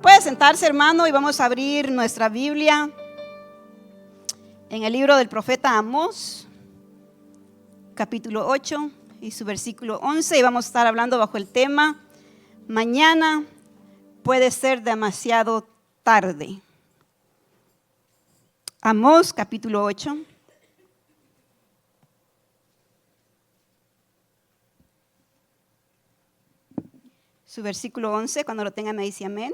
Puede sentarse, hermano, y vamos a abrir nuestra Biblia en el libro del profeta Amós, capítulo 8 y su versículo 11, y vamos a estar hablando bajo el tema: mañana puede ser demasiado tarde. Amós, capítulo 8. Su versículo 11, cuando lo tenga me dice amén.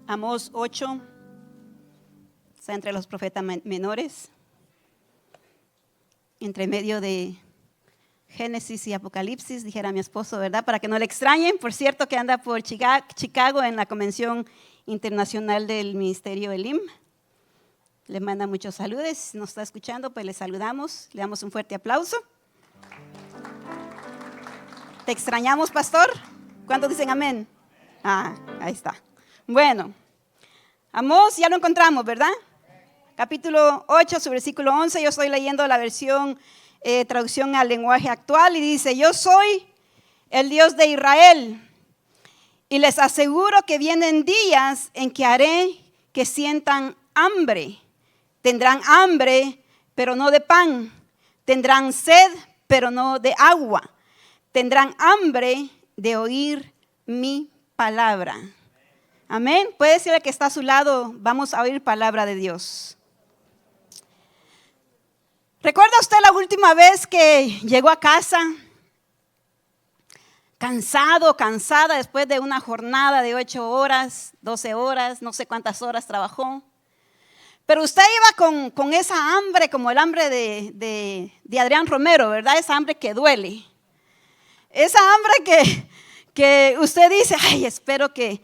Amós 8, está entre los profetas menores, entre medio de Génesis y Apocalipsis, dijera mi esposo, ¿verdad? Para que no le extrañen. Por cierto, que anda por Chicago en la Convención Internacional del Ministerio Elim. Le manda muchos saludos. Si nos está escuchando, pues le saludamos, le damos un fuerte aplauso. ¿Te extrañamos, pastor? ¿Cuántos dicen amén? Ahí está. Bueno, Amós ya lo encontramos, ¿verdad? Capítulo 8, su versículo 11. Yo estoy leyendo la versión traducción al lenguaje actual y dice: yo soy el Dios de Israel y les aseguro que vienen días en que haré que sientan hambre. Tendrán hambre, pero no de pan. Tendrán sed, pero no de agua. Tendrán hambre de oír mi palabra. Amén. Puede decirle que está a su lado: vamos a oír palabra de Dios. ¿Recuerda usted la última vez que llegó a casa cansado, cansada, después de una jornada de 8 horas, 12 horas, no sé cuántas horas trabajó? Pero usted iba con esa hambre, como el hambre de Adrián Romero, ¿verdad? Esa hambre que duele. Esa hambre que usted dice: ay, espero que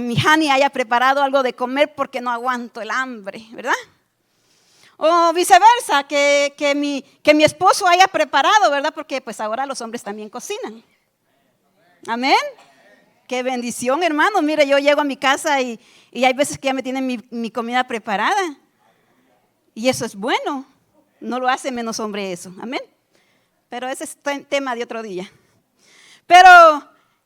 mi Hani haya preparado algo de comer porque no aguanto el hambre, ¿verdad? O viceversa, que mi esposo haya preparado, ¿verdad? Porque pues ahora los hombres también cocinan. Amén. Qué bendición, hermano. Mire, yo llego a mi casa y hay veces que ya me tienen mi comida preparada. Y eso es bueno. No lo hace menos hombre eso. Amén. Pero ese es tema de otro día. Pero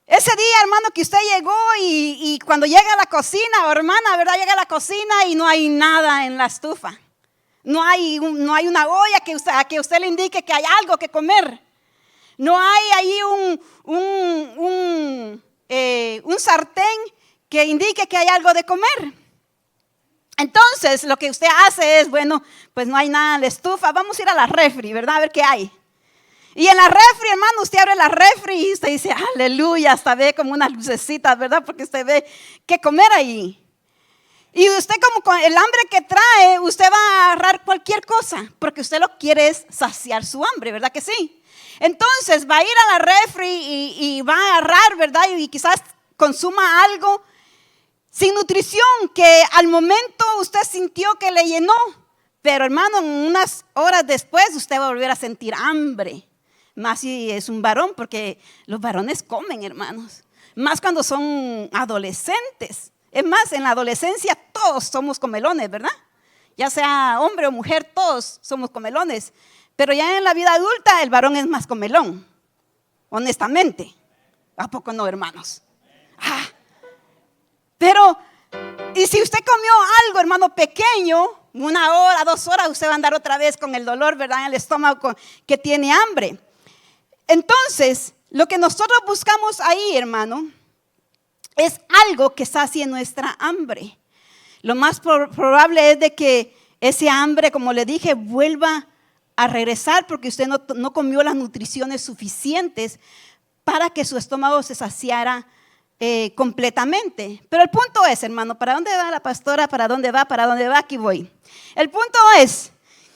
ese día, hermano, que usted llegó y cuando llega a la cocina, o hermana, ¿verdad? Llega a la cocina y no hay nada en la estufa. No hay una olla a que usted le indique que hay algo que comer. No hay ahí un sartén que indique que hay algo de comer. Entonces, lo que usted hace es: bueno, pues no hay nada en la estufa, vamos a ir a la refri, ¿verdad? A ver qué hay. Y en la refri, hermano, usted abre la refri y usted dice: aleluya, hasta ve como unas lucecitas, ¿verdad? Porque usted ve qué comer ahí. Y usted, como con el hambre que trae, usted va a agarrar cualquier cosa, porque usted lo quiere es saciar su hambre, ¿verdad que sí? Entonces va a ir a la refri y va a agarrar, ¿verdad? Y quizás consuma algo sin nutrición, que al momento usted sintió que le llenó, pero hermano, en unas horas después usted va a volver a sentir hambre. Más si es un varón, porque los varones comen, hermanos. Más cuando son adolescentes. Es más, en la adolescencia todos somos comelones, ¿verdad? Ya sea hombre o mujer, todos somos comelones. Pero ya en la vida adulta el varón es más comelón, honestamente. ¿A poco no, hermanos? Pero, y si usted comió algo, hermano, pequeño, 1 hora, 2 horas, usted va a andar otra vez con el dolor, ¿verdad? En el estómago, que tiene hambre. Entonces, lo que nosotros buscamos ahí, hermano, es algo que sacie nuestra hambre. Lo más probable es de que ese hambre, como le dije, vuelva a regresar porque usted no comió las nutriciones suficientes para que su estómago se saciara completamente. Pero el punto es, hermano, ¿para dónde va la pastora? ¿Para dónde va? ¿Para dónde va? Aquí voy. El punto es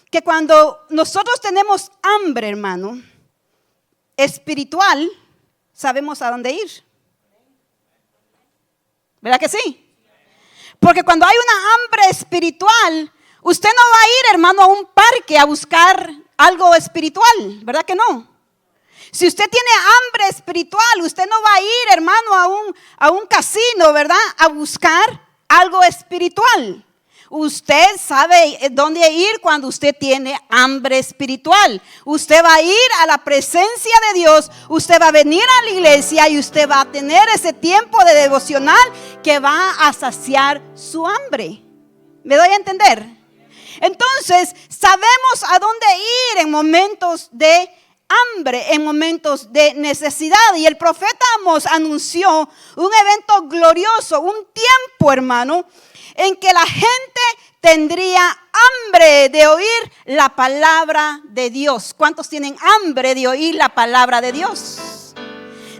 que cuando nosotros tenemos hambre, hermano, espiritual, sabemos a dónde ir. ¿Verdad que sí? Porque cuando hay una hambre espiritual, usted no va a ir, hermano, a un parque a buscar algo espiritual, ¿verdad que no? Si usted tiene hambre espiritual, usted no va a ir, hermano, a un casino, ¿verdad? A buscar algo espiritual. Usted sabe dónde ir cuando usted tiene hambre espiritual. Usted va a ir a la presencia de Dios. Usted va a venir a la iglesia y usted va a tener ese tiempo de devocional que va a saciar su hambre. ¿Me doy a entender? Entonces, sabemos a dónde ir en momentos de hambre, en momentos de necesidad. Y el profeta Amós anunció un evento glorioso, un tiempo, hermano, en que la gente tendría hambre de oír la palabra de Dios. ¿Cuántos tienen hambre de oír la palabra de Dios?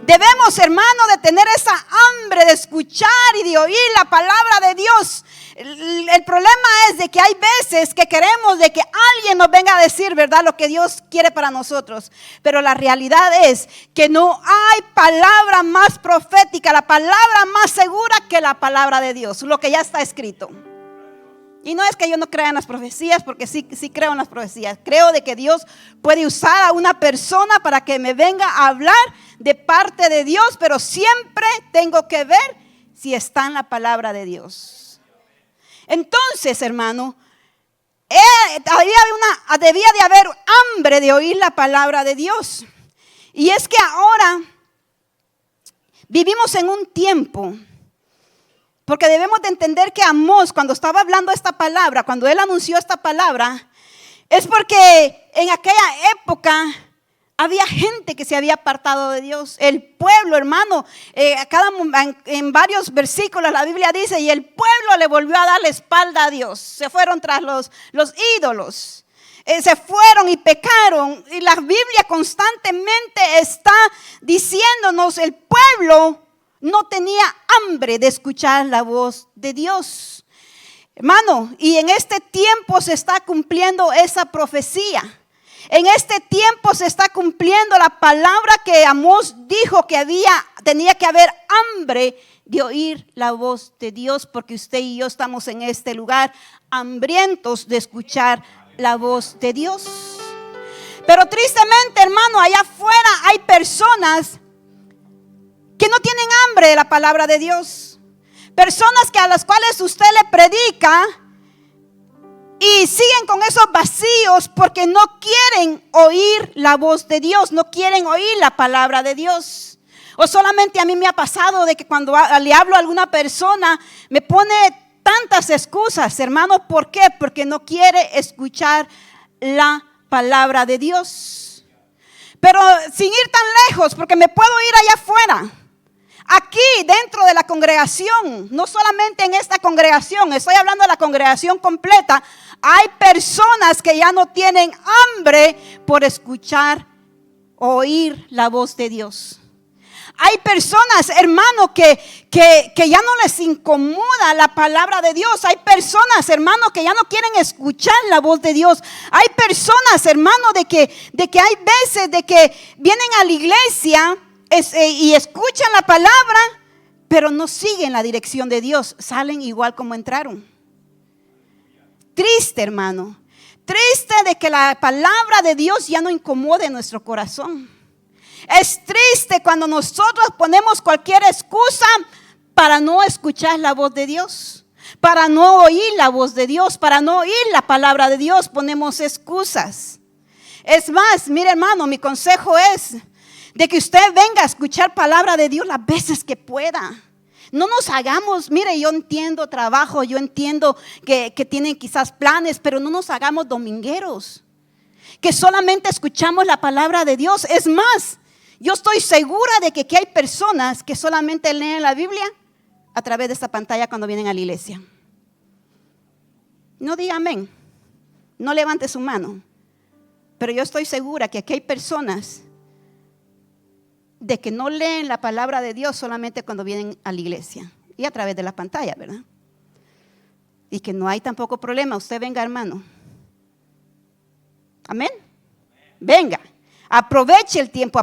Debemos, hermano, de tener esa hambre de escuchar y de oír la palabra de Dios. El problema es de que hay veces que queremos de que alguien nos venga a decir, ¿verdad?, lo que Dios quiere para nosotros. Pero la realidad es que no hay palabra más profética, la palabra más segura que la palabra de Dios, lo que ya está escrito. Y no es que yo no crea en las profecías, porque sí creo en las profecías. Creo de que Dios puede usar a una persona para que me venga a hablar de parte de Dios, pero siempre tengo que ver si está en la palabra de Dios. Entonces, hermano, debía de haber hambre de oír la palabra de Dios. Y es que ahora vivimos en un tiempo, porque debemos de entender que Amós, cuando estaba hablando esta palabra, cuando él anunció esta palabra, es porque en aquella época había gente que se había apartado de Dios. El pueblo, hermano, en varios versículos la Biblia dice, y el pueblo le volvió a dar la espalda a Dios. Se fueron tras los ídolos. Se fueron y pecaron. Y la Biblia constantemente está diciéndonos, el pueblo no tenía hambre de escuchar la voz de Dios. Hermano, y en este tiempo se está cumpliendo esa profecía. En este tiempo se está cumpliendo la palabra que Amós dijo que tenía que haber hambre de oír la voz de Dios, porque usted y yo estamos en este lugar hambrientos de escuchar la voz de Dios. Pero tristemente, hermano, allá afuera hay personas que no tienen hambre de la palabra de Dios. Personas a las cuales usted le predica y siguen con esos vacíos porque no quieren oír la voz de Dios, no quieren oír la palabra de Dios. O solamente a mí me ha pasado de que cuando le hablo a alguna persona me pone tantas excusas, hermano. ¿Por qué? Porque no quiere escuchar la palabra de Dios. Pero sin ir tan lejos, porque me puedo ir allá afuera. Aquí dentro de la congregación, no solamente en esta congregación, estoy hablando de la congregación completa. Hay personas que ya no tienen hambre por escuchar, oír la voz de Dios. Hay personas, hermano, que ya no les incomoda la palabra de Dios. Hay personas, hermano, que ya no quieren escuchar la voz de Dios. Hay personas, hermano, de que hay veces de que vienen a la iglesia y escuchan la palabra, pero no siguen la dirección de Dios. Salen igual como entraron. Triste, hermano. Triste de que la palabra de Dios ya no incomode nuestro corazón. Es triste cuando nosotros ponemos cualquier excusa para no escuchar la voz de Dios, para no oír la voz de Dios, para no oír la palabra de Dios. Ponemos excusas. Es más, mire, hermano, mi consejo es de que usted venga a escuchar palabra de Dios las veces que pueda. No nos hagamos, mire, yo entiendo trabajo, yo entiendo que tienen quizás planes, pero no nos hagamos domingueros, que solamente escuchamos la palabra de Dios. Es más, yo estoy segura de que hay personas que solamente leen la Biblia a través de esta pantalla cuando vienen a la iglesia. No diga amén, no levante su mano, pero yo estoy segura que aquí hay personas de que no leen la palabra de Dios solamente cuando vienen a la iglesia y a través de la pantalla, ¿verdad? Y que no hay tampoco problema. Usted venga, hermano. Amén. Venga, aproveche el tiempo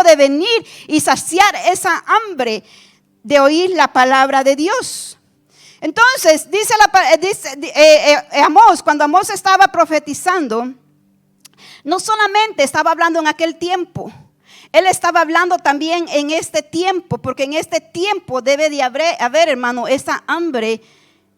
de venir y saciar esa hambre de oír la palabra de Dios. Entonces, dice Amós, cuando Amós estaba profetizando, no solamente estaba hablando en aquel tiempo, él estaba hablando también en este tiempo, porque en este tiempo debe de haber, hermano, esa hambre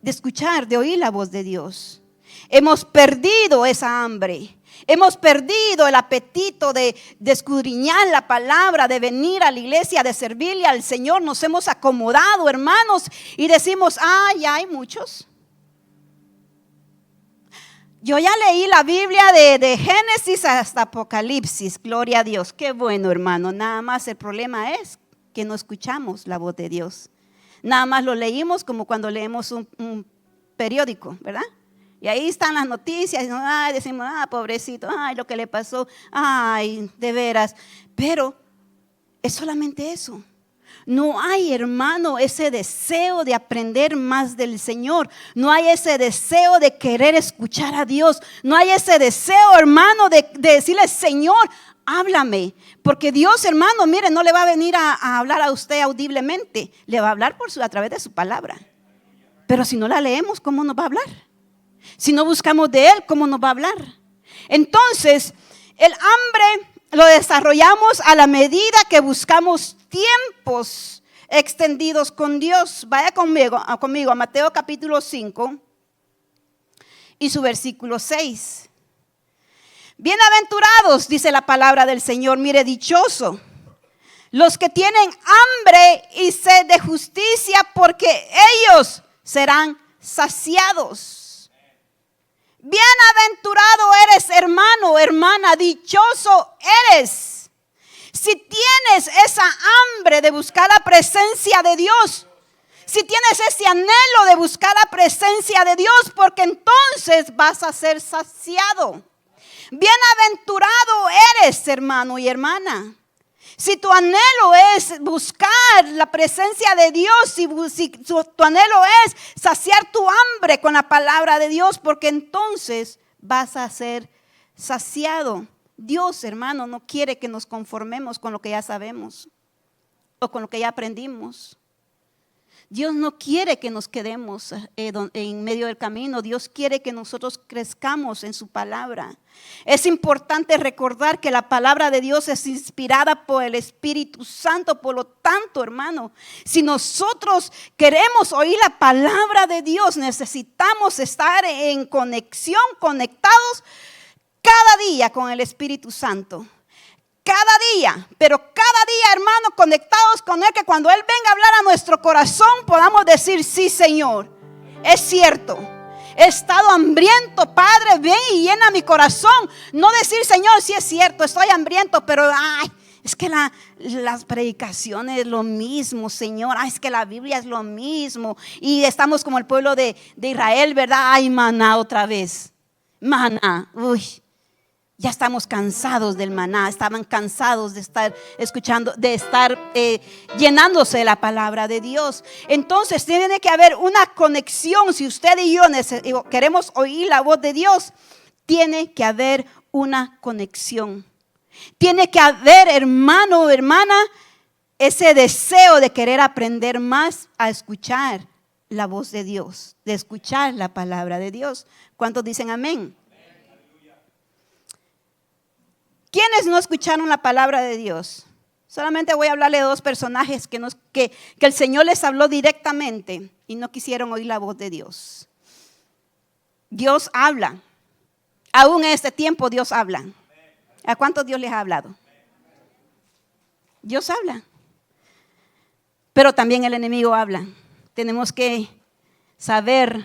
de escuchar, de oír la voz de Dios. Hemos perdido esa hambre. Hemos perdido el apetito de escudriñar la palabra, de venir a la iglesia, de servirle al Señor. Nos hemos acomodado, hermanos, y decimos, ya hay muchos. Yo ya leí la Biblia de Génesis hasta Apocalipsis, gloria a Dios. Qué bueno, hermano. Nada más el problema es que no escuchamos la voz de Dios. Nada más lo leímos como cuando leemos un periódico, ¿verdad? Y ahí están las noticias, y decimos, pobrecito, lo que le pasó, de veras. Pero es solamente eso. No hay, hermano, ese deseo de aprender más del Señor. No hay ese deseo de querer escuchar a Dios. No hay ese deseo, hermano, de decirle, Señor, háblame. Porque Dios, hermano, mire, no le va a venir a hablar a usted audiblemente. Le va a hablar a través de su palabra. Pero si no la leemos, ¿cómo nos va a hablar? Si no buscamos de Él, ¿cómo nos va a hablar? Entonces, el hambre lo desarrollamos a la medida que buscamos tiempos extendidos con Dios. Vaya conmigo a Mateo capítulo 5 y su versículo 6. Bienaventurados, dice la palabra del Señor, mire, dichoso los que tienen hambre y sed de justicia, porque ellos serán saciados. Bienaventurado eres, hermano, hermana, dichoso eres. Si tienes esa hambre de buscar la presencia de Dios, si tienes ese anhelo de buscar la presencia de Dios, porque entonces vas a ser saciado. Bienaventurado eres, hermano y hermana. Si tu anhelo es buscar la presencia de Dios, si tu anhelo es saciar tu hambre con la palabra de Dios, porque entonces vas a ser saciado. Dios, hermano, no quiere que nos conformemos con lo que ya sabemos o con lo que ya aprendimos. Dios no quiere que nos quedemos en medio del camino. Dios quiere que nosotros crezcamos en su palabra. Es importante recordar que la palabra de Dios es inspirada por el Espíritu Santo. Por lo tanto, hermano, si nosotros queremos oír la palabra de Dios, necesitamos estar en conexión, conectados cada día con el Espíritu Santo. Cada día, pero cada día, hermano, conectados con Él, que cuando Él venga a hablar a nuestro corazón podamos decir, sí, Señor, es cierto, he estado hambriento, Padre, ven y llena mi corazón. No decir, Señor, sí es cierto, estoy hambriento, pero es que las predicaciones es lo mismo, Señor. Es que la Biblia es lo mismo. Y estamos como el pueblo de Israel, ¿verdad? Maná otra vez, maná, ya estamos cansados del maná, estaban cansados de estar escuchando, de estar llenándose de la palabra de Dios. Entonces tiene que haber una conexión. Si usted y yo queremos oír la voz de Dios, tiene que haber una conexión. Tiene que haber, hermano o hermana, ese deseo de querer aprender más a escuchar la voz de Dios, de escuchar la palabra de Dios. ¿Cuántos dicen amén? ¿Quiénes no escucharon la palabra de Dios? Solamente voy a hablarle de dos personajes que el Señor les habló directamente y no quisieron oír la voz de Dios. Dios habla. Aún en este tiempo Dios habla. ¿A cuántos Dios les ha hablado? Dios habla. Pero también el enemigo habla. Tenemos que saber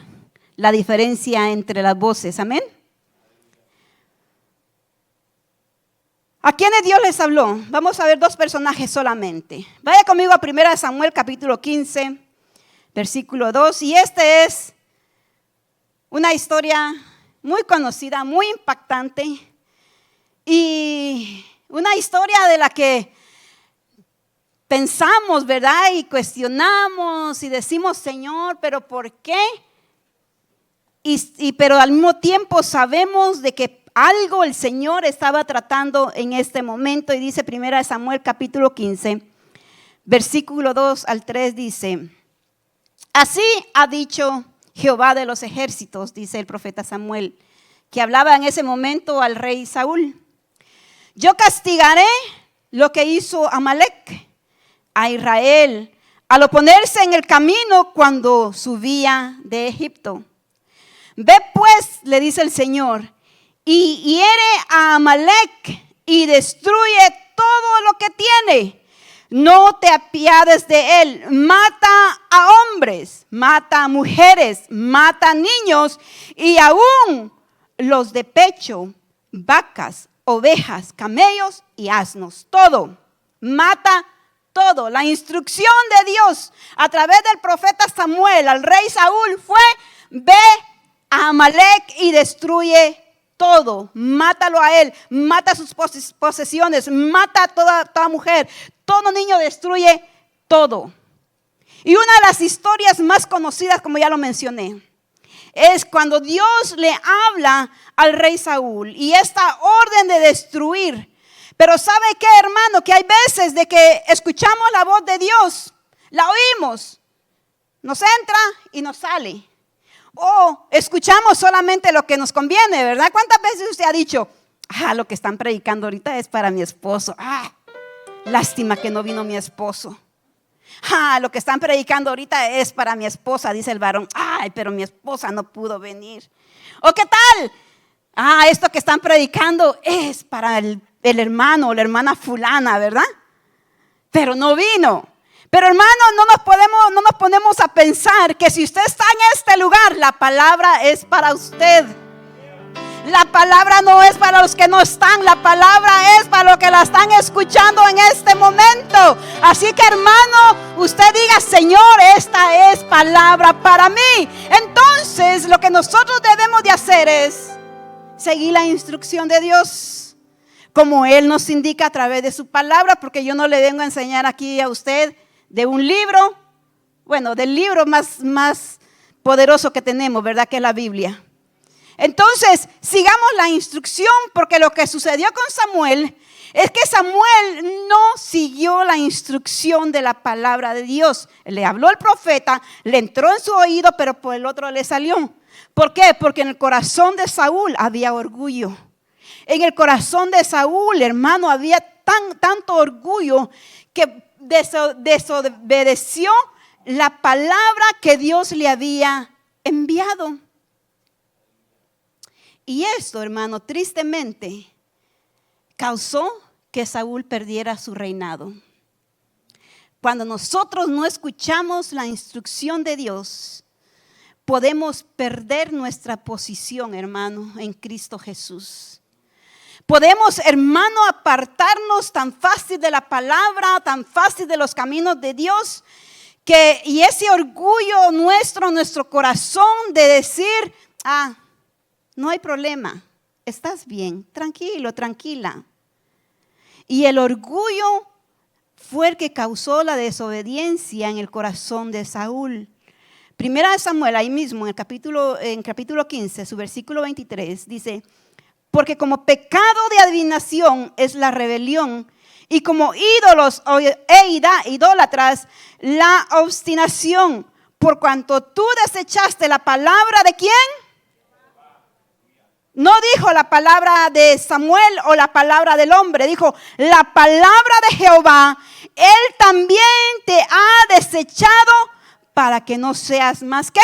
la diferencia entre las voces. Amén. ¿A quiénes Dios les habló? Vamos a ver dos personajes solamente. Vaya conmigo a 1 Samuel capítulo 15, versículo 2. Y esta es una historia muy conocida, muy impactante. Y una historia de la que pensamos, ¿verdad? Y cuestionamos y decimos, Señor, ¿pero por qué? Pero al mismo tiempo sabemos de que algo el Señor estaba tratando en este momento. Y dice 1 Samuel capítulo 15, versículo 2 al 3 dice: así ha dicho Jehová de los ejércitos, dice el profeta Samuel, que hablaba en ese momento al rey Saúl: yo castigaré lo que hizo Amalec a Israel al oponerse en el camino cuando subía de Egipto. Ve pues, le dice el Señor, y hiere a Amalec y destruye todo lo que tiene. No te apiades de él. Mata a hombres, mata a mujeres, mata a niños y aún los de pecho, vacas, ovejas, camellos y asnos. Todo. Mata todo. La instrucción de Dios a través del profeta Samuel al rey Saúl fue: ve a Amalec y destruye todo. Mátalo a él, mata sus posesiones, mata a toda mujer, todo niño, destruye todo. Y una de las historias más conocidas, como ya lo mencioné, es cuando Dios le habla al rey Saúl y esta orden de destruir. Pero ¿sabe qué, hermano? Que hay veces de que escuchamos la voz de Dios, la oímos, nos entra y nos sale. O escuchamos solamente lo que nos conviene, ¿verdad? ¿Cuántas veces usted ha dicho, lo que están predicando ahorita es para mi esposo? Lástima que no vino mi esposo. Lo que están predicando ahorita es para mi esposa, dice el varón. Pero mi esposa no pudo venir. ¿O qué tal? Esto que están predicando es para el hermano o la hermana fulana, ¿verdad? Pero no vino. Pero hermano, no nos ponemos a pensar que si usted está en este lugar, la palabra es para usted. La palabra no es para los que no están, la palabra es para los que la están escuchando en este momento. Así que hermano, usted diga, Señor, esta es palabra para mí. Entonces lo que nosotros debemos de hacer es seguir la instrucción de Dios, como Él nos indica a través de su palabra, porque yo no le vengo a enseñar aquí a usted de un libro, del libro más poderoso que tenemos, ¿verdad? Que es la Biblia. Entonces, sigamos la instrucción, porque lo que sucedió con Samuel es que Samuel no siguió la instrucción de la palabra de Dios. Le habló el profeta, le entró en su oído, pero por el otro le salió. ¿Por qué? Porque en el corazón de Saúl había orgullo. En el corazón de Saúl, hermano, había tanto orgullo que desobedeció la palabra que Dios le había enviado. Y esto, hermano, tristemente causó que Saúl perdiera su reinado. Cuando nosotros no escuchamos la instrucción de Dios, podemos perder nuestra posición, hermano, en Cristo Jesús. Podemos, hermano, apartarnos tan fácil de la palabra, tan fácil de los caminos de Dios, y ese orgullo nuestro corazón de decir, no hay problema, estás bien, tranquilo, tranquila. Y el orgullo fue el que causó la desobediencia en el corazón de Saúl. Primera de Samuel, ahí mismo, en capítulo 15, su versículo 23, dice: porque como pecado de adivinación es la rebelión, y como ídolos e idólatras la obstinación, por cuanto tú desechaste la palabra de ¿quién? No dijo la palabra de Samuel o la palabra del hombre, dijo la palabra de Jehová. Él también te ha desechado para que no seas más que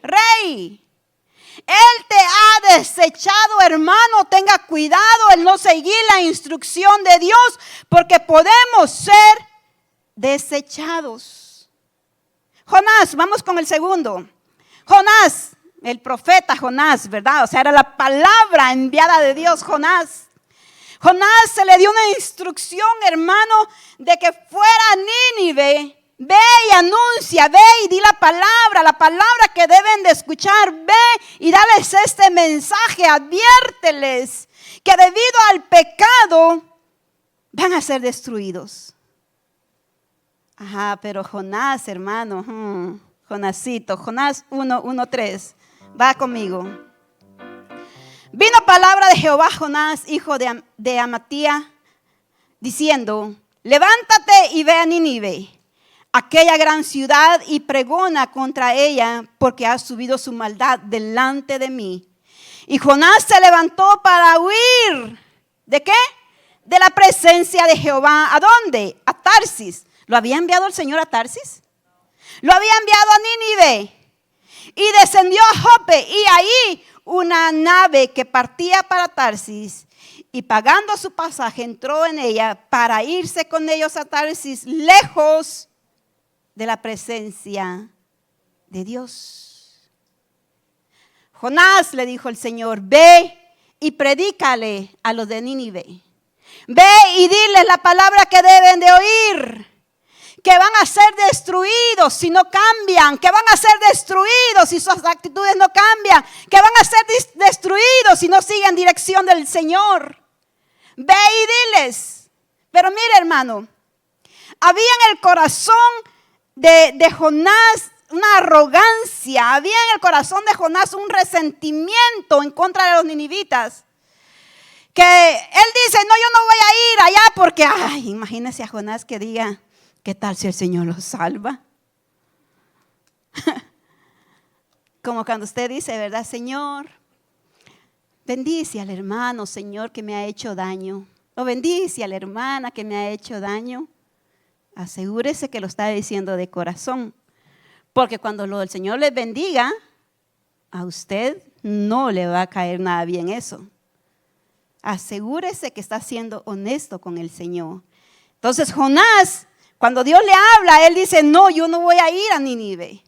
rey. Él te ha desechado, hermano. Tenga cuidado en no seguir la instrucción de Dios, porque podemos ser desechados. Jonás, vamos con el segundo. Jonás, el profeta Jonás, ¿verdad? O sea, era la palabra enviada de Dios, Jonás. Jonás se le dio una instrucción, hermano, de que fuera a Nínive. Ve y anuncia, ve y di la palabra que deben de escuchar. Ve y dales este mensaje, adviérteles que debido al pecado van a ser destruidos. Pero Jonás, hermano, Jonásito, Jonás 1:3, va conmigo. Vino palabra de Jehová a Jonás, hijo de Amittai, diciendo: levántate y ve a Nínive, aquella gran ciudad, y pregona contra ella, porque ha subido su maldad delante de mí. Y Jonás se levantó para huir. ¿De qué? De la presencia de Jehová. ¿A dónde? A Tarsis. ¿Lo había enviado el Señor a Tarsis? Lo había enviado a Nínive. Y descendió a Jope, y ahí una nave que partía para Tarsis, y pagando su pasaje entró en ella para irse con ellos a Tarsis, lejos de la presencia de Dios. Jonás, le dijo el Señor, ve y predícale a los de Nínive. Ve y diles la palabra que deben de oír. Que van a ser destruidos si no cambian, que van a ser destruidos si sus actitudes no cambian, que van a ser destruidos si no siguen dirección del Señor. Ve y diles. Pero mire, hermano, había en el corazón de Jonás una arrogancia, había en el corazón de Jonás un resentimiento en contra de los ninivitas. Que él dice, no, yo no voy a ir allá porque, ay, imagínese a Jonás que diga, ¿qué tal si el Señor los salva? Como cuando usted dice, ¿verdad, Señor? Bendice al hermano, Señor, que me ha hecho daño. O bendice a la hermana que me ha hecho daño. Asegúrese que lo está diciendo de corazón. Porque cuando el Señor les bendiga, a usted no le va a caer nada bien eso. Asegúrese que está siendo honesto con el Señor. Entonces Jonás, cuando Dios le habla, él dice, no, yo no voy a ir a Nínive.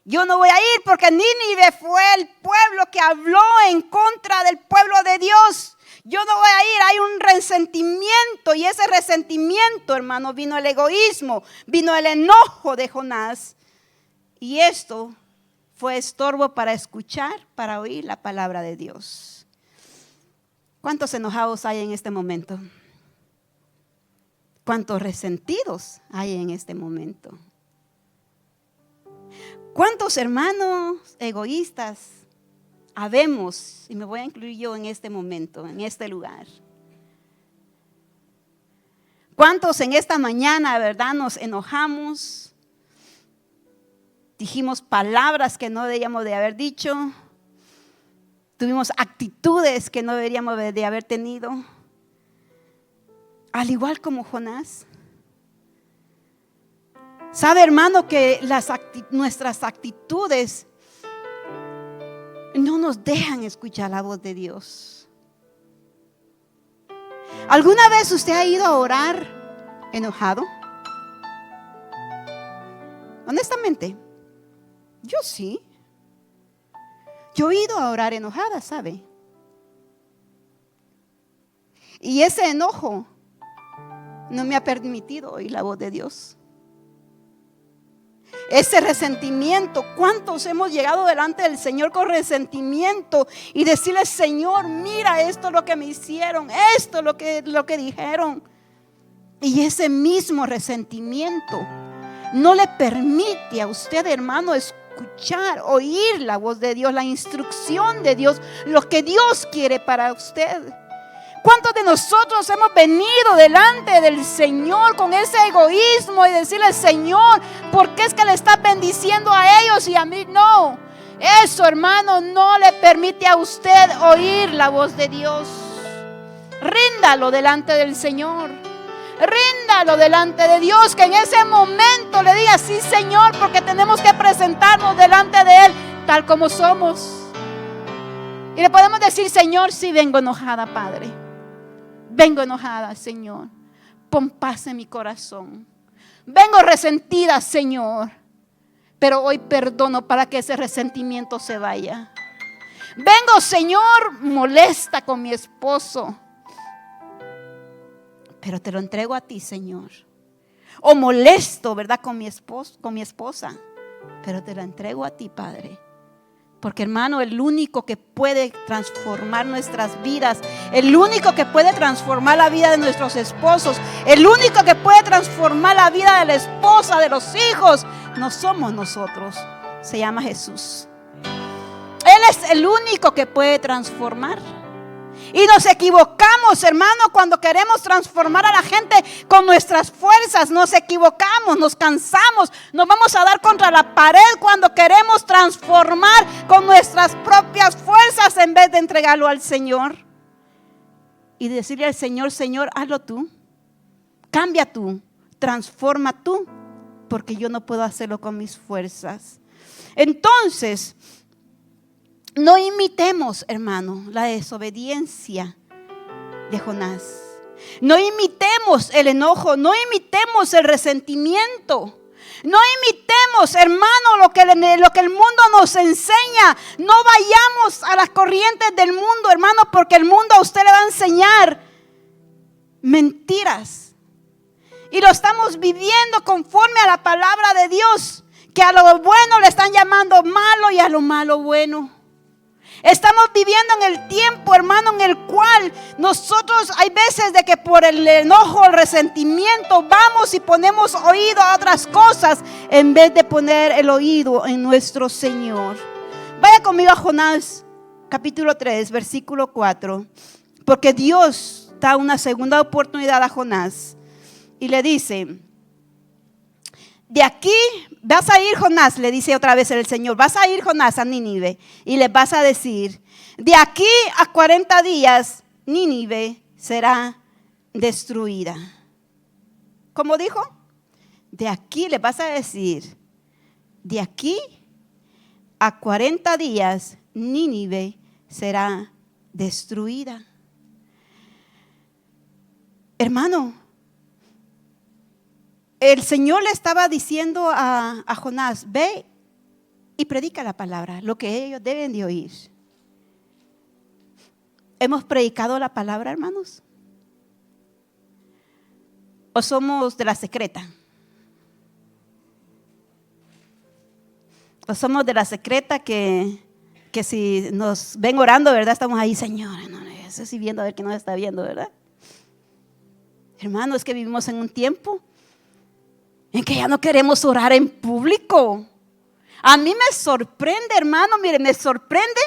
Yo no voy a ir porque Nínive fue el pueblo que habló en contra del pueblo de Dios. Yo no voy a ir, hay un resentimiento y ese resentimiento, hermano, vino el egoísmo, vino el enojo de Jonás. Y esto fue estorbo para escuchar, para oír la palabra de Dios. ¿Cuántos enojados hay en este momento? ¿Cuántos resentidos hay en este momento? ¿Cuántos hermanos egoístas habemos? Y me voy a incluir yo en este momento, en este lugar. ¿Cuántos en esta mañana, verdad, nos enojamos? Dijimos palabras que no deberíamos de haber dicho. Tuvimos actitudes que no deberíamos de haber tenido. Al igual como Jonás. ¿Sabe, hermano, que nuestras actitudes no nos dejan escuchar la voz de Dios? ¿Alguna vez usted ha ido a orar enojado? Honestamente, yo sí. Yo he ido a orar enojada, ¿sabe? Y ese enojo no me ha permitido oír la voz de Dios. Ese resentimiento, ¿cuántos hemos llegado delante del Señor con resentimiento y decirle, Señor, mira esto es lo que me hicieron, esto es lo que dijeron? Y ese mismo resentimiento no le permite a usted, hermano, escuchar, oír la voz de Dios, la instrucción de Dios, lo que Dios quiere para usted. ¿Cuántos de nosotros hemos venido delante del Señor con ese egoísmo y decirle, Señor, ¿por qué es que le estás bendiciendo a ellos y a mí no? Eso, hermano, no le permite a usted oír la voz de Dios. Ríndalo delante del Señor. Ríndalo delante de Dios, que en ese momento le diga, sí, Señor, porque tenemos que presentarnos delante de Él tal como somos. Y le podemos decir, Señor, sí vengo enojada, Padre. Vengo enojada, Señor. Pon paz en mi corazón. Vengo resentida, Señor. Pero hoy perdono para que ese resentimiento se vaya. Vengo, Señor, molesta con mi esposo. Pero te lo entrego a ti, Señor. O molesto, ¿verdad? Con mi esposa. Pero te lo entrego a ti, Padre. Porque, hermano, el único que puede transformar nuestras vidas, el único que puede transformar la vida de nuestros esposos, el único que puede transformar la vida de la esposa, de los hijos, no somos nosotros. Se llama Jesús. Él es el único que puede transformar. Y nos equivocamos, hermano, cuando queremos transformar a la gente con nuestras fuerzas. Nos equivocamos, nos cansamos, nos vamos a dar contra la pared cuando queremos transformar con nuestras propias fuerzas en vez de entregarlo al Señor. Y decirle al Señor, Señor, hazlo tú, cambia tú, transforma tú, porque yo no puedo hacerlo con mis fuerzas. Entonces, no imitemos, hermano, la desobediencia de Jonás. No imitemos el enojo, no imitemos el resentimiento. No imitemos, hermano, lo que el mundo nos enseña. No vayamos a las corrientes del mundo, hermano, porque el mundo a usted le va a enseñar mentiras. Y lo estamos viviendo conforme a la palabra de Dios, que a lo bueno le están llamando malo y a lo malo bueno. Estamos viviendo en el tiempo, hermano, en el cual nosotros hay veces de que por el enojo, el resentimiento, vamos y ponemos oído a otras cosas en vez de poner el oído en nuestro Señor. Vaya conmigo a Jonás, capítulo 3, versículo 4. Porque Dios da una segunda oportunidad a Jonás y le dice: de aquí vas a ir, Jonás, le dice otra vez el Señor, vas a ir, Jonás, a Nínive y le vas a decir: de aquí a 40 días Nínive será destruida. ¿Cómo dijo? De aquí le vas a decir: de aquí a 40 días Nínive será destruida. Hermano, el Señor le estaba diciendo a Jonás: ve y predica la palabra, lo que ellos deben de oír. ¿Hemos predicado la palabra, hermanos? ¿O somos de la secreta? ¿O somos de la secreta que si nos ven orando, verdad, estamos ahí: Señor, no, estoy así viendo a ver quién nos está viendo, verdad? Hermano, es que vivimos en un tiempo en que ya no queremos orar en público. A mí me sorprende, hermano, mire, me sorprende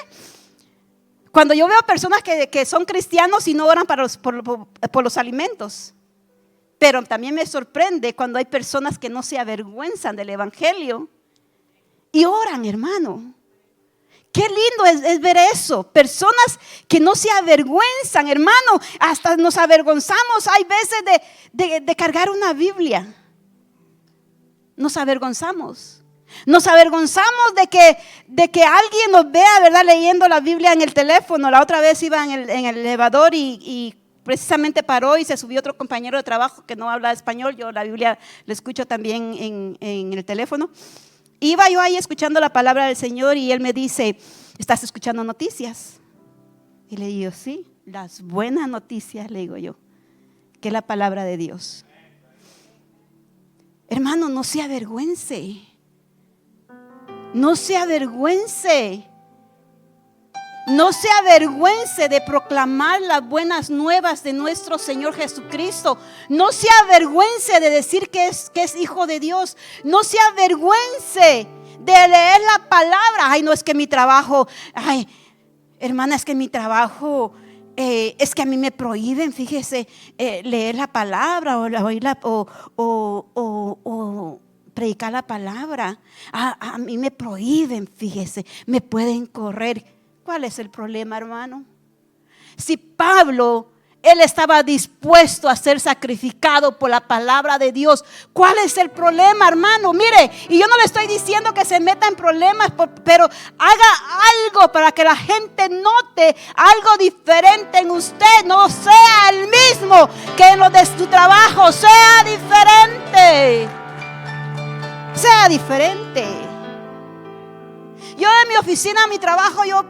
cuando yo veo personas que son cristianos y no oran por los alimentos. Pero también me sorprende cuando hay personas que no se avergüenzan del evangelio y oran, hermano. Qué lindo es ver eso. Personas que no se avergüenzan, hermano. Hasta nos avergonzamos hay veces de cargar una Biblia. Nos avergonzamos. Nos avergonzamos de que alguien nos vea, ¿verdad?, leyendo la Biblia en el teléfono. La otra vez iba en el elevador y precisamente paró y se subió otro compañero de trabajo que no habla español. Yo la Biblia la escucho también en el teléfono. Iba yo ahí escuchando la palabra del Señor y él me dice: ¿estás escuchando noticias? Y le digo: sí, las buenas noticias, le digo yo, que es la palabra de Dios. Hermano, no se avergüence. No se avergüence. No se avergüence de proclamar las buenas nuevas de nuestro Señor Jesucristo. No se avergüence de decir que es hijo de Dios. No se avergüence de leer la palabra. Ay, no, es que mi trabajo, ay, hermana, es que mi trabajo, es que a mí me prohíben, fíjese, leer la palabra o predicar la palabra. A mí me prohíben, fíjese, me pueden correr. ¿Cuál es el problema, hermano? Si Pablo, él estaba dispuesto a ser sacrificado por la palabra de Dios, ¿cuál es el problema, hermano? Mire, y yo no le estoy diciendo que se meta en problemas, pero haga algo para que la gente note algo diferente en usted. No sea el mismo que en lo de su trabajo, sea diferente. Sea diferente. Yo en mi oficina, en mi trabajo, yo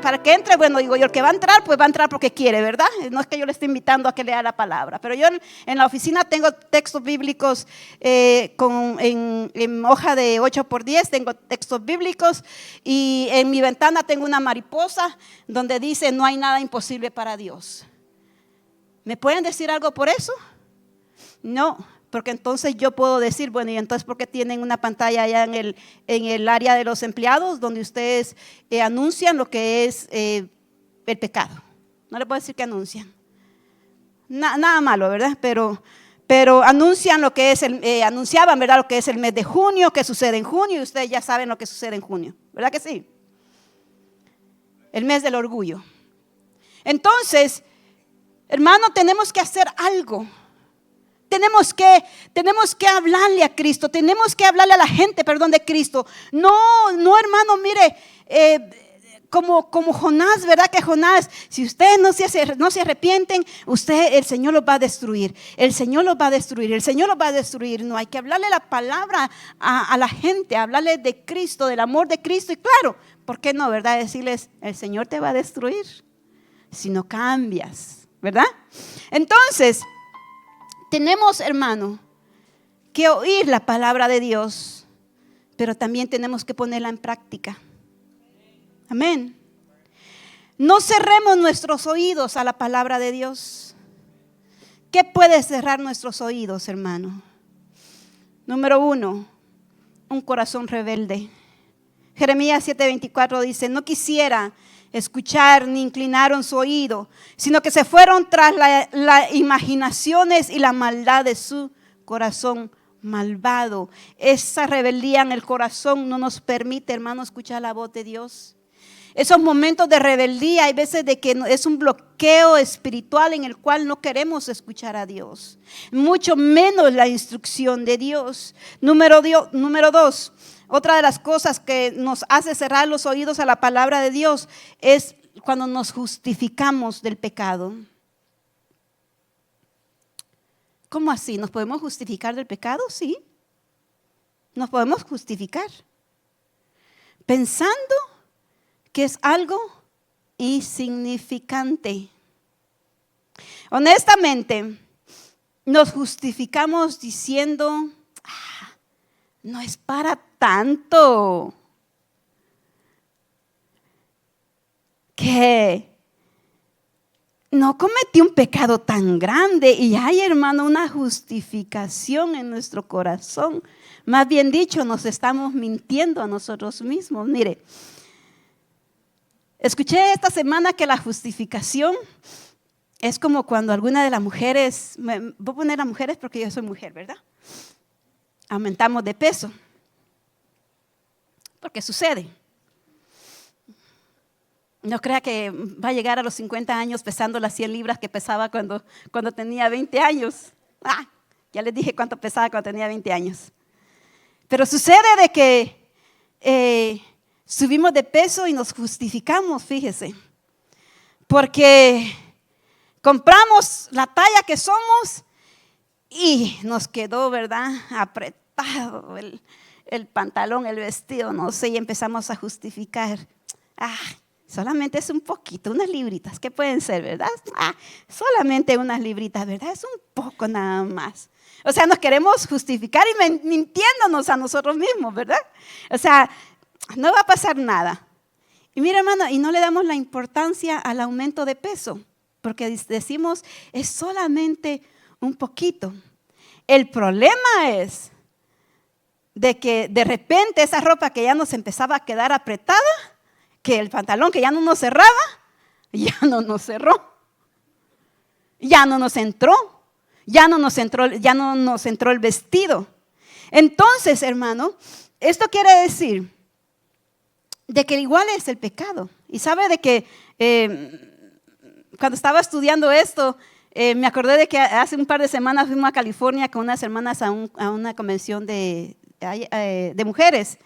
para que entre, bueno, digo yo, el que va a entrar, pues va a entrar porque quiere, ¿verdad? No es que yo le esté invitando a que lea la palabra, pero yo en la oficina tengo textos bíblicos en hoja de 8x10, tengo textos bíblicos, y en mi ventana tengo una mariposa donde dice: no hay nada imposible para Dios. ¿Me pueden decir algo por eso? No. Porque entonces yo puedo decir: bueno, y entonces ¿por qué tienen una pantalla allá en el área de los empleados donde ustedes anuncian lo que es el pecado? No le puedo decir que anuncian. Nada malo, ¿verdad? Pero anuncian lo que es anunciaban, ¿verdad?, lo que es el mes de junio, que sucede en junio, y ustedes ya saben lo que sucede en junio, ¿verdad que sí? El mes del orgullo. Entonces, hermano, tenemos que hacer algo Tenemos que hablarle a Cristo, tenemos que hablarle a la gente, de Cristo. No, hermano, mire, como Jonás, ¿verdad? Que Jonás, si ustedes no se arrepienten, el Señor los va a destruir. El Señor los va a destruir, el Señor los va a destruir. No, hay que hablarle la palabra a la gente, hablarle de Cristo, del amor de Cristo. Y claro, ¿por qué no, verdad? Decirles, el Señor te va a destruir si no cambias, ¿verdad? Entonces, tenemos, hermano, que oír la palabra de Dios, pero también tenemos que ponerla en práctica. Amén. No cerremos nuestros oídos a la palabra de Dios. ¿Qué puede cerrar nuestros oídos, hermano? Número 1, un corazón rebelde. Jeremías 7:24 dice, no quisiera escuchar ni inclinaron su oído, sino que se fueron tras las imaginaciones y la maldad de su corazón malvado. Esa rebeldía en el corazón no nos permite, hermano, escuchar la voz de Dios. Esos momentos de rebeldía, hay veces de que es un bloqueo espiritual en el cual no queremos escuchar a Dios, mucho menos la instrucción de Dios. Número 2, otra de las cosas que nos hace cerrar los oídos a la palabra de Dios es cuando nos justificamos del pecado. ¿Cómo así? ¿Nos podemos justificar del pecado? Sí, nos podemos justificar pensando que es algo insignificante. Honestamente, nos justificamos diciendo, no es para tanto. Que no cometí un pecado tan grande y hay, hermano, una justificación en nuestro corazón. Más bien dicho, nos estamos mintiendo a nosotros mismos. Mire, escuché esta semana que la justificación es como cuando alguna de las mujeres, voy a poner a mujeres porque yo soy mujer, ¿verdad? Aumentamos de peso. Porque sucede. No crea que va a llegar a los 50 años pesando las 100 libras que pesaba cuando tenía 20 años. Ya les dije cuánto pesaba cuando tenía 20 años. Pero sucede de que subimos de peso y nos justificamos, fíjese. Porque compramos la talla que somos y nos quedó, ¿verdad? Apretado el pantalón, el vestido, no sé, y empezamos a justificar. Solamente es un poquito, unas libritas, ¿qué pueden ser, verdad? Solamente unas libritas, ¿verdad? Es un poco nada más. O sea, nos queremos justificar y mintiéndonos a nosotros mismos, ¿verdad? O sea, no va a pasar nada. Y mira, hermano, y no le damos la importancia al aumento de peso, porque decimos, es solamente un poquito. El problema es de que de repente esa ropa que ya nos empezaba a quedar apretada, que el pantalón que ya no nos cerraba, ya no nos cerró, ya no nos entró, ya no nos entró el vestido. Entonces, hermano, esto quiere decir de que igual es el pecado. Y sabe de que cuando estaba estudiando esto, me acordé de que hace un par de semanas fuimos a California con unas hermanas a una convención de mujeres.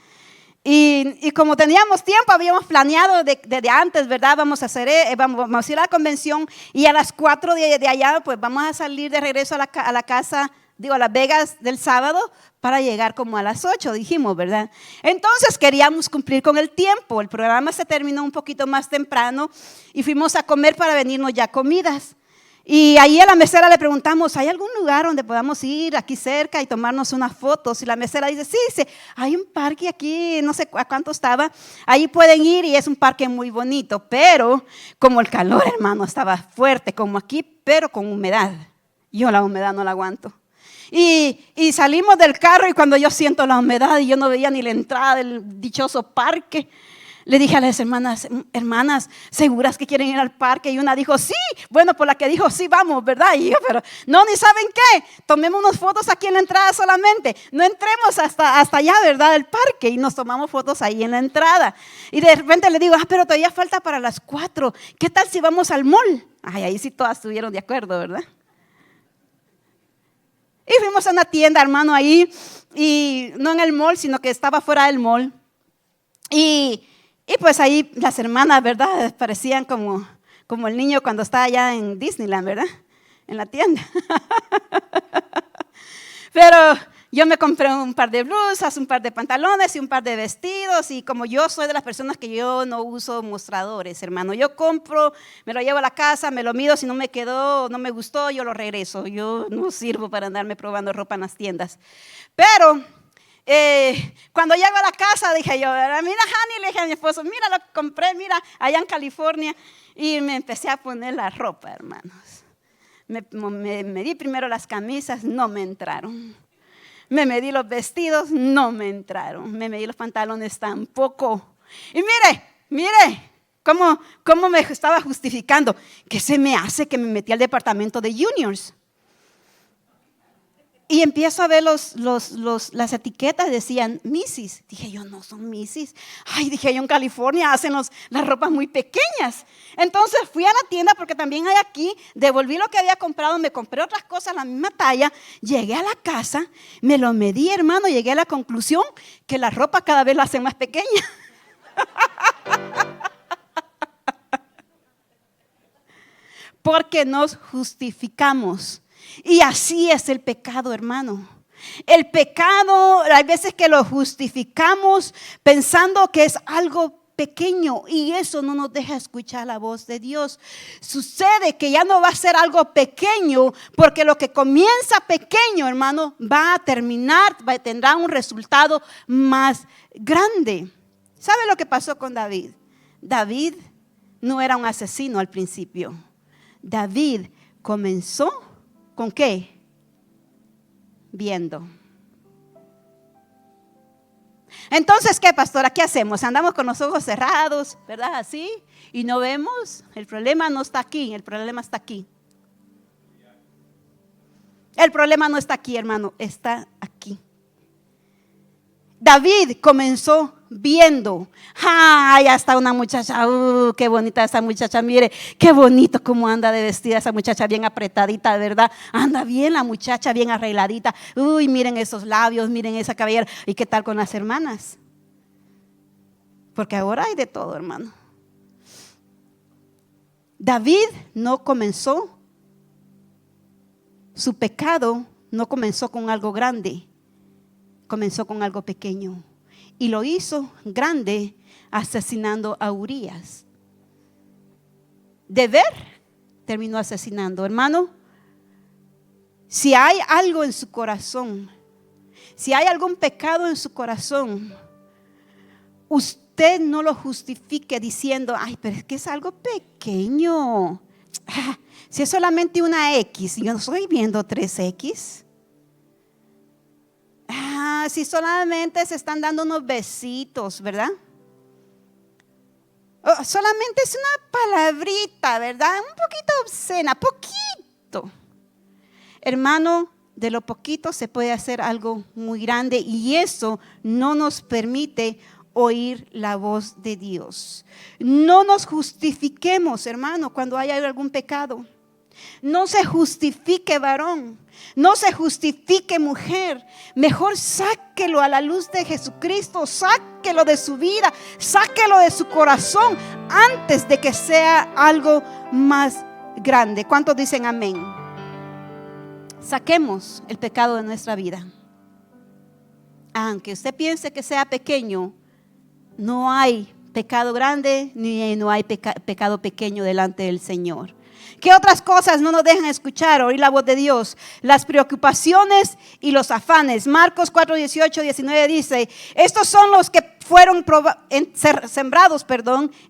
Y como teníamos tiempo, habíamos planeado desde antes, ¿verdad? Vamos a ir a la convención y a las 4 de allá, pues vamos a salir de regreso a la casa, a Las Vegas del sábado para llegar como a las 8, dijimos, ¿verdad? Entonces queríamos cumplir con el tiempo. El programa se terminó un poquito más temprano y fuimos a comer para venirnos ya comidas. Y ahí a la mesera le preguntamos, ¿hay algún lugar donde podamos ir aquí cerca y tomarnos unas fotos? Y la mesera dice, sí, hay un parque aquí, no sé a cuánto estaba, ahí pueden ir y es un parque muy bonito, pero como el calor, hermano, estaba fuerte, como aquí, pero con humedad. Yo la humedad no la aguanto. Y salimos del carro y cuando yo siento la humedad y yo no veía ni la entrada del dichoso parque, le dije a las hermanas, ¿seguras que quieren ir al parque? Y una dijo, sí. Bueno, por la que dijo, sí, vamos, ¿verdad? Y yo, pero no, ni saben qué. Tomemos unas fotos aquí en la entrada solamente. No entremos hasta allá, ¿verdad? Del parque. Y nos tomamos fotos ahí en la entrada. Y de repente le digo, pero todavía falta para las 4. ¿Qué tal si vamos al mall? Ahí sí todas estuvieron de acuerdo, ¿verdad? Y fuimos a una tienda, hermano, ahí, y no en el mall, sino que estaba fuera del mall. Y pues ahí las hermanas, ¿verdad? Parecían como el niño cuando está allá en Disneyland, ¿verdad? En la tienda. Pero yo me compré un par de blusas, un par de pantalones y un par de vestidos. Y como yo soy de las personas que yo no uso mostradores, hermano. Yo compro, me lo llevo a la casa, me lo mido. Si no me quedó, no me gustó, yo lo regreso. Yo no sirvo para andarme probando ropa en las tiendas. Pero cuando llego a la casa dije yo, mira Hani, le dije a mi esposo, mira lo que compré, mira, allá en California. Y me empecé a poner la ropa, hermanos. Me medí primero las camisas, no me entraron. Me medí los vestidos, no me entraron. Me medí los pantalones tampoco. Y mire, cómo me estaba justificando. ¿Qué se me hace que me metí al departamento de juniors? Y empiezo a ver las etiquetas, decían Mrs. Dije yo, no son Mrs. Ay, dije yo, en California hacen las ropas muy pequeñas. Entonces fui a la tienda, porque también hay aquí, devolví lo que había comprado, me compré otras cosas, la misma talla. Llegué a la casa, me lo medí, hermano, llegué a la conclusión que la ropa cada vez la hacen más pequeña. Porque nos justificamos. Y así es el pecado, hermano. El pecado, hay veces que lo justificamos pensando que es algo pequeño, y eso no nos deja escuchar la voz de Dios. Sucede que ya no va a ser algo pequeño, porque lo que comienza pequeño, hermano, va a terminar, tendrá un resultado más grande. ¿Sabe lo que pasó con David? David no era un asesino al principio. David comenzó ¿con qué? Viendo. Entonces, ¿qué, pastora? ¿Qué hacemos? Andamos con los ojos cerrados, ¿verdad? Así, y no vemos. El problema no está aquí, el problema está aquí. El problema no está aquí, hermano, está aquí. David comenzó viendo. ¡Ay, hasta una muchacha! ¡Qué bonita esa muchacha! Mire, qué bonito cómo anda de vestida esa muchacha, bien apretadita, ¿verdad? Anda bien la muchacha, bien arregladita. Uy, miren esos labios, miren esa cabellera. ¿Y qué tal con las hermanas? Porque ahora hay de todo, hermano. David no comenzó, su pecado no comenzó con algo grande. Comenzó con algo pequeño y lo hizo grande asesinando a Urías. De ver, terminó asesinando. Hermano, si hay algo en su corazón, si hay algún pecado en su corazón, usted no lo justifique diciendo, ay, pero es que es algo pequeño. Si es solamente una X, yo no estoy viendo 3X. Si solamente se están dando unos besitos, ¿verdad? Solamente es una palabrita, ¿verdad? Un poquito obscena, poquito. Hermano, de lo poquito se puede hacer algo muy grande, y eso no nos permite oír la voz de Dios. No nos justifiquemos, hermano, cuando haya algún pecado. No se justifique, varón. No se justifique, mujer. Mejor sáquelo a la luz de Jesucristo. Sáquelo de su vida. Sáquelo de su corazón antes de que sea algo más grande. ¿Cuántos dicen amén? Saquemos el pecado de nuestra vida. Aunque usted piense que sea pequeño, no hay pecado grande ni no hay pecado pequeño delante del Señor. ¿Qué otras cosas no nos dejan escuchar, oír la voz de Dios? Las preocupaciones y los afanes. Marcos 4, 18, 19 dice, estos son los que fueron sembrados,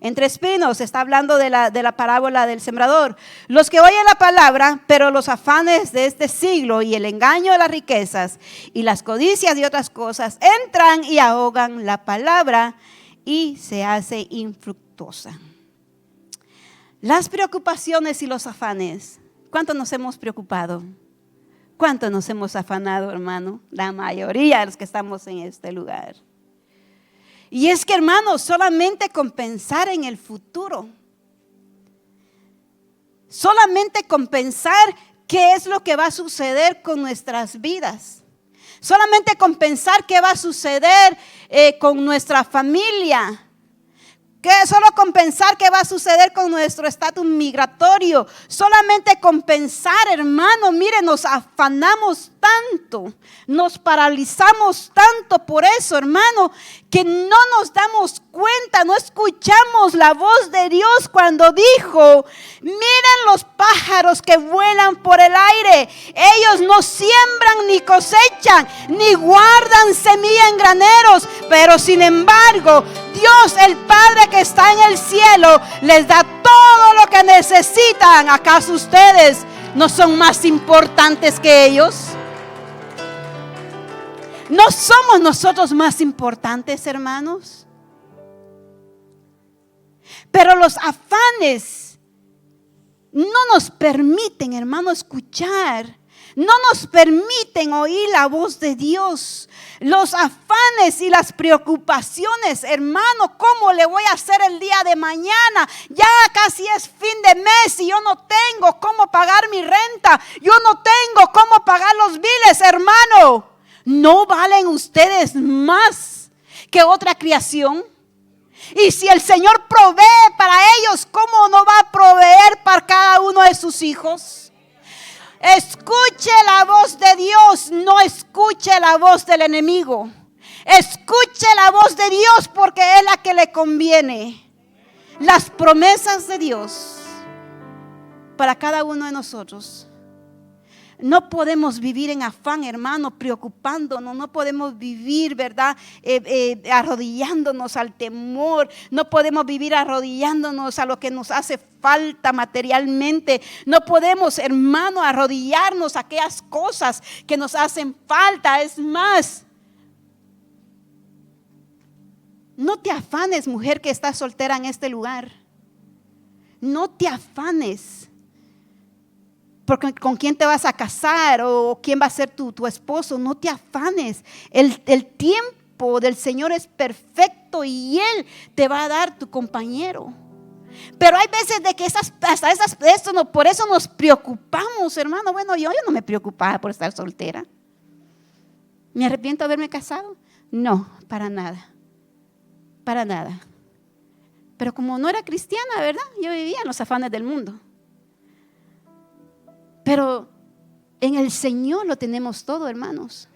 entre espinos. Está hablando de la parábola del sembrador. Los que oyen la palabra, pero los afanes de este siglo y el engaño de las riquezas y las codicias y otras cosas entran y ahogan la palabra y se hace infructuosa. Las preocupaciones y los afanes. ¿Cuánto nos hemos preocupado? ¿Cuánto nos hemos afanado, hermano? La mayoría de los que estamos en este lugar. Y es que, hermano, solamente con pensar en el futuro, solamente con pensar qué es lo que va a suceder con nuestras vidas. Solamente con pensar qué va a suceder con nuestra familia. Que solo con pensar qué va a suceder con nuestro estatus migratorio. Solamente con pensar, hermano, mire, nos afanamos tanto, nos paralizamos tanto por eso, hermano, que no nos damos cuenta, no escuchamos la voz de Dios cuando dijo: miren los pájaros que vuelan por el aire, ellos no siembran ni cosechan, ni guardan semilla en graneros, pero sin embargo, Dios el Padre que está en el cielo les da todo lo que necesitan. ¿Acaso ustedes no son más importantes que ellos? ¿No somos nosotros más importantes, hermanos? Pero los afanes no nos permiten, hermano, escuchar. No nos permiten oír la voz de Dios. Los afanes y las preocupaciones, hermano, ¿cómo le voy a hacer el día de mañana? Ya casi es fin de mes y yo no tengo cómo pagar mi renta. Yo no tengo cómo pagar los biles, hermano. ¿No valen ustedes más que otra creación? Y si el Señor provee para ellos, ¿cómo no va a proveer para cada uno de sus hijos? Escuche la voz de Dios, no escuche la voz del enemigo. Escuche la voz de Dios porque es la que le conviene. Las promesas de Dios para cada uno de nosotros. No podemos vivir en afán, hermano, preocupándonos. No podemos vivir, ¿verdad? Arrodillándonos al temor. No podemos vivir arrodillándonos a lo que nos hace falta materialmente. No podemos, hermano, arrodillarnos a aquellas cosas que nos hacen falta. Es más, no te afanes, mujer que estás soltera en este lugar. No te afanes. Porque con quién te vas a casar o quién va a ser tu esposo. No te afanes. El tiempo del Señor es perfecto y Él te va a dar tu compañero. Pero hay veces de que por eso nos preocupamos, hermano. Bueno, yo no me preocupaba por estar soltera. ¿Me arrepiento de haberme casado? No, para nada. Para nada. Pero como no era cristiana, ¿verdad? Yo vivía en los afanes del mundo. Pero en el Señor lo tenemos todo, hermanos.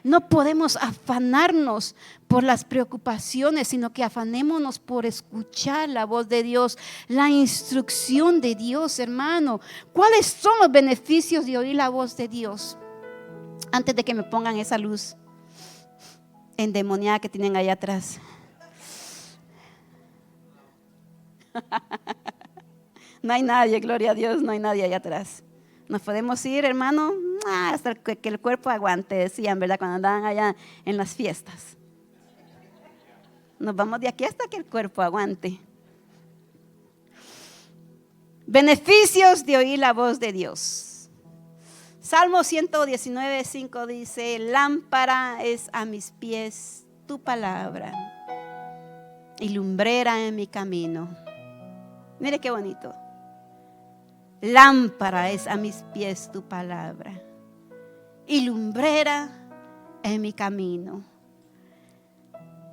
No podemos afanarnos por las preocupaciones, sino que afanémonos por escuchar la voz de Dios, la instrucción de Dios, hermano. ¿Cuáles son los beneficios de oír la voz de Dios? Antes de que me pongan esa luz endemoniada que tienen allá atrás. No hay nadie, gloria a Dios, no hay nadie allá atrás. Nos podemos ir, hermano, hasta que el cuerpo aguante, decían, ¿verdad? Cuando andaban allá en las fiestas. Nos vamos de aquí hasta que el cuerpo aguante. Beneficios de oír la voz de Dios. Salmo 119:5 dice: lámpara es a mis pies tu palabra y lumbrera en mi camino. Mire qué bonito. Lámpara es a mis pies tu palabra y lumbrera en mi camino.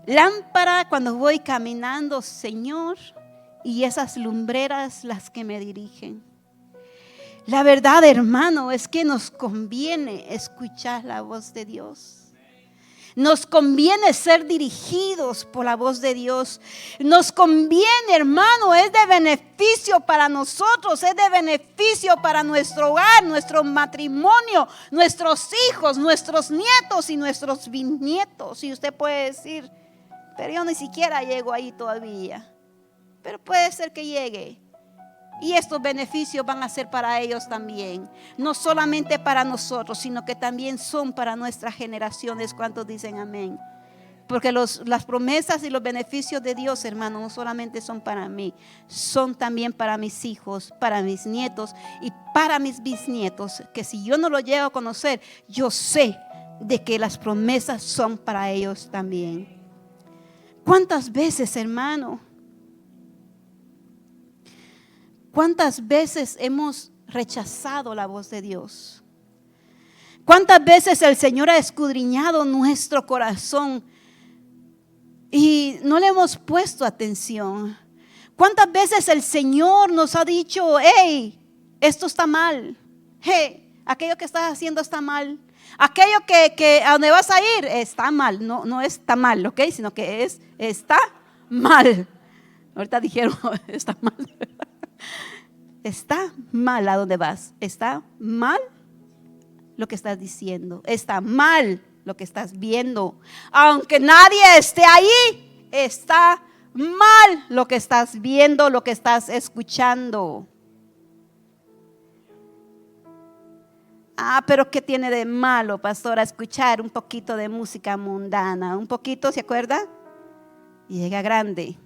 Lámpara cuando voy caminando, Señor, y esas lumbreras las que me dirigen. La verdad, hermano, es que nos conviene escuchar la voz de Dios. Nos conviene ser dirigidos por la voz de Dios. Nos conviene, hermano, es de beneficio para nosotros, es de beneficio para nuestro hogar, nuestro matrimonio, nuestros hijos, nuestros nietos y nuestros bisnietos. Y usted puede decir: pero yo ni siquiera llego ahí todavía. Pero puede ser que llegue. Y estos beneficios van a ser para ellos también. No solamente para nosotros, sino que también son para nuestras generaciones. ¿Cuántos dicen amén? Porque las promesas y los beneficios de Dios, hermano, no solamente son para mí, son también para mis hijos, para mis nietos y para mis bisnietos. Que si yo no lo llego a conocer, yo sé de que las promesas son para ellos también. ¿Cuántas veces, hermano? ¿Cuántas veces hemos rechazado la voz de Dios? ¿Cuántas veces el Señor ha escudriñado nuestro corazón y no le hemos puesto atención? ¿Cuántas veces el Señor nos ha dicho, hey, esto está mal? Hey, aquello que estás haciendo está mal. Aquello que a donde vas a ir está mal. No está mal, ¿ok? Sino que está mal. Ahorita dijeron, está mal. Está mal a donde vas. Está mal lo que estás diciendo. Está mal lo que estás viendo. Aunque nadie esté ahí, está mal lo que estás viendo, lo que estás escuchando. Pero ¿qué tiene de malo, pastora, escuchar un poquito de música mundana? Un poquito, ¿se acuerda? Y llega grande.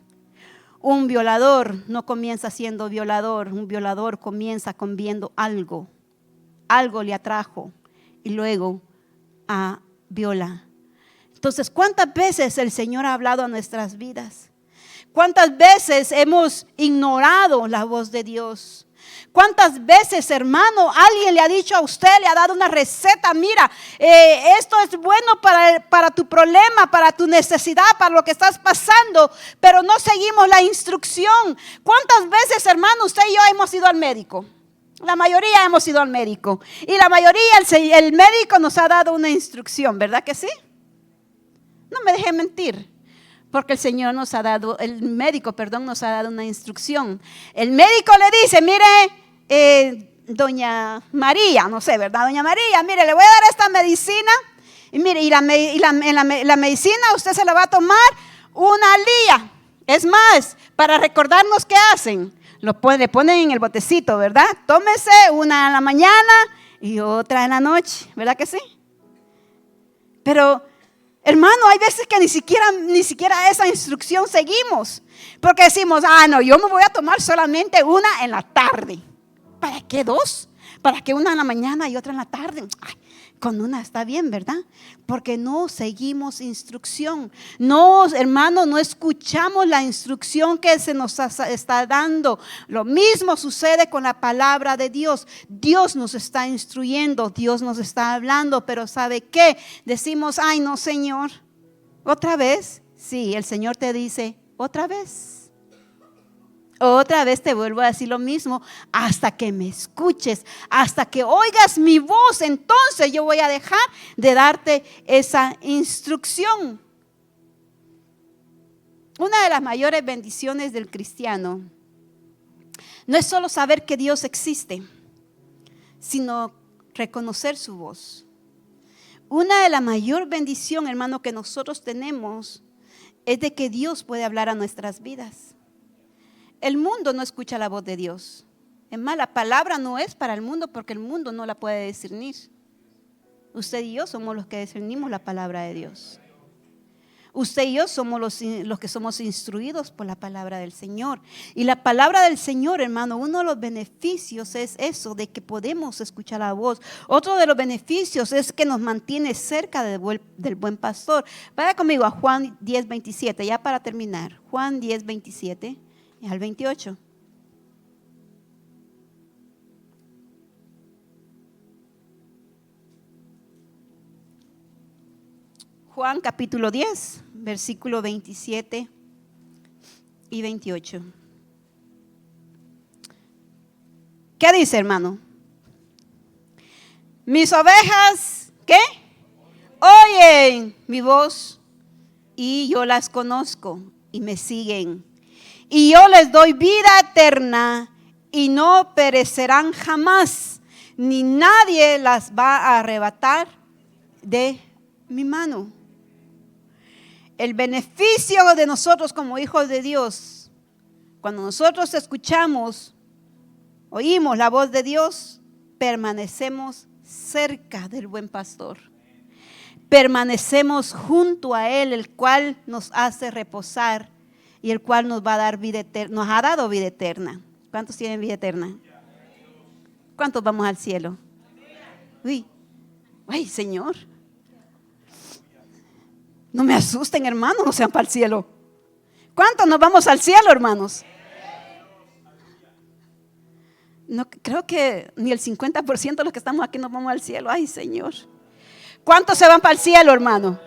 Un violador no comienza siendo violador. Un violador comienza con viendo algo. Algo le atrajo y luego viola. Entonces, ¿cuántas veces el Señor ha hablado a nuestras vidas? ¿Cuántas veces hemos ignorado la voz de Dios? ¿Cuántas veces, hermano, alguien le ha dicho a usted, le ha dado una receta? Mira, esto es bueno para tu problema, para tu necesidad, para lo que estás pasando, pero no seguimos la instrucción. ¿Cuántas veces, hermano, usted y yo hemos ido al médico? La mayoría hemos ido al médico. Y la mayoría, el médico nos ha dado una instrucción, ¿verdad que sí? No me deje mentir. Porque el Señor nos ha dado, el médico, perdón, nos ha dado una instrucción. El médico le dice, mire, doña María, no sé, ¿verdad? Doña María, mire, le voy a dar esta medicina. Y mire, la medicina usted se la va a tomar una al día. Es más, para recordarnos qué hacen, le ponen en el botecito, ¿verdad? Tómese una en la mañana y otra en la noche, ¿verdad que sí? Pero hermano, hay veces que ni siquiera esa instrucción seguimos. Porque decimos, no, yo me voy a tomar solamente una en la tarde. ¿Para qué dos? ¿Para qué una en la mañana y otra en la tarde? Con una está bien, ¿verdad? Porque no seguimos instrucción. No, hermano, no escuchamos la instrucción que se nos está dando. Lo mismo sucede con la palabra de Dios. Dios nos está instruyendo, Dios nos está hablando, pero ¿sabe qué? Decimos, ay no, Señor, ¿otra vez? Sí, el Señor te dice, ¿otra vez? Otra vez te vuelvo a decir lo mismo, hasta que me escuches, hasta que oigas mi voz, entonces yo voy a dejar de darte esa instrucción. Una de las mayores bendiciones del cristiano no es solo saber que Dios existe, sino reconocer su voz. Una de las mayores bendiciones, hermano, que nosotros tenemos es de que Dios puede hablar a nuestras vidas. El mundo no escucha la voz de Dios. Es más, la palabra no es para el mundo porque el mundo no la puede discernir. Usted y yo somos los que discernimos la palabra de Dios. Usted y yo somos los que somos instruidos por la palabra del Señor. Y la palabra del Señor, hermano, uno de los beneficios es eso, de que podemos escuchar la voz. Otro de los beneficios es que nos mantiene cerca del buen pastor. Vaya conmigo a Juan 10:27, ya para terminar. Juan 10:27 al 28. Juan capítulo 10, versículo 27 y 28. ¿Qué dice, hermano? Mis ovejas, ¿qué? Oyen mi voz y yo las conozco y me siguen. Y yo les doy vida eterna y no perecerán jamás, ni nadie las va a arrebatar de mi mano. El beneficio de nosotros como hijos de Dios, cuando nosotros escuchamos, oímos la voz de Dios, permanecemos cerca del buen pastor. Permanecemos junto a Él, el cual nos hace reposar y el cual nos va a dar vida eterna, nos ha dado vida eterna. ¿Cuántos tienen vida eterna? ¿Cuántos vamos al cielo? Uy, ay, Señor. No me asusten, hermanos, no sean para el cielo. ¿Cuántos nos vamos al cielo, hermanos? No, creo que ni el 50% de los que estamos aquí nos vamos al cielo. Ay, Señor. ¿Cuántos se van para el cielo, hermano?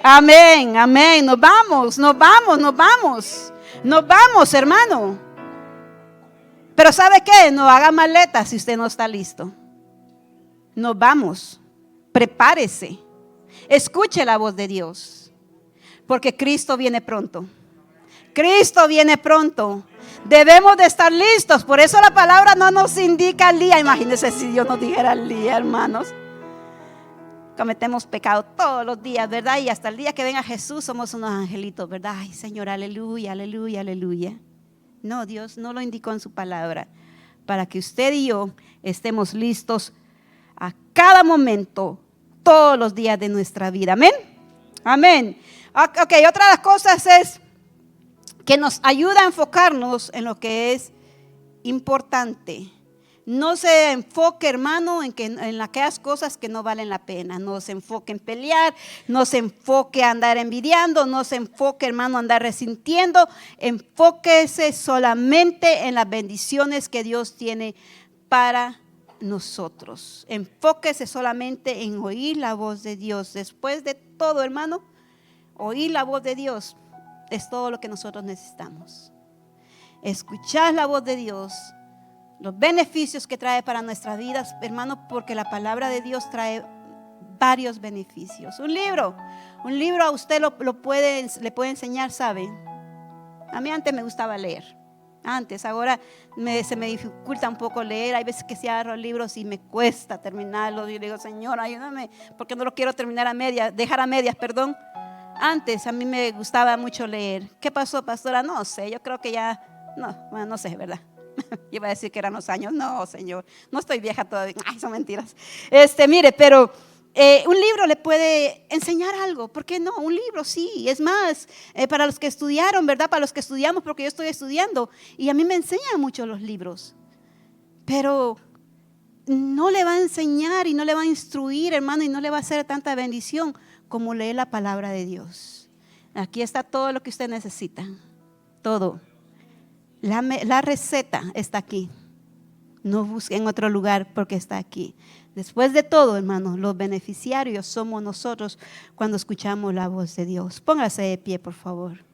Amén, amén. Nos vamos, nos vamos, nos vamos. Nos vamos, hermano. Pero ¿sabe qué? No haga maletas si usted no está listo. Nos vamos. Prepárese. Escuche la voz de Dios. Porque Cristo viene pronto. Cristo viene pronto. Debemos de estar listos. Por eso la palabra no nos indica el día. Imagínense si Dios nos dijera el día, hermanos. Cometemos pecado todos los días, ¿verdad? Y hasta el día que venga Jesús somos unos angelitos, ¿verdad? Ay, Señor, aleluya, aleluya, aleluya. No, Dios no lo indicó en su palabra. Para que usted y yo estemos listos a cada momento, todos los días de nuestra vida. Amén. Amén. Ok, otra de las cosas es que nos ayuda a enfocarnos en lo que es importante. No se enfoque, hermano, en aquellas cosas que no valen la pena. No se enfoque en pelear, no se enfoque a andar envidiando, no se enfoque, hermano, a andar resintiendo. Enfóquese solamente en las bendiciones que Dios tiene para nosotros. Enfóquese solamente en oír la voz de Dios. Después de todo, hermano, oír la voz de Dios es todo lo que nosotros necesitamos. Escuchar la voz de Dios, los beneficios que trae para nuestras vidas, hermano, porque la palabra de Dios trae varios beneficios. Un libro a usted le puede enseñar, ¿sabe? A mí antes me gustaba leer. Antes, ahora se me dificulta un poco leer. Hay veces que si agarro libros y me cuesta terminarlos. Y digo, Señor, ayúdame, porque no lo quiero terminar dejar a medias, perdón. Antes a mí me gustaba mucho leer. ¿Qué pasó, pastora? No sé, yo creo que ya, no sé, ¿verdad? Iba a decir que eran los años. No, Señor, no estoy vieja todavía. Ay, son mentiras. Mire, pero un libro le puede enseñar algo. ¿Por qué no? Un libro, sí. Es más, para los que estudiaron, ¿verdad? Para los que estudiamos, porque yo estoy estudiando y a mí me enseñan mucho los libros. Pero no le va a enseñar y no le va a instruir, hermano, y no le va a hacer tanta bendición como leer la palabra de Dios. Aquí está todo lo que usted necesita. Todo. La receta está aquí. No busque en otro lugar porque está aquí. Después de todo, hermanos, los beneficiarios somos nosotros cuando escuchamos la voz de Dios. Póngase de pie, por favor.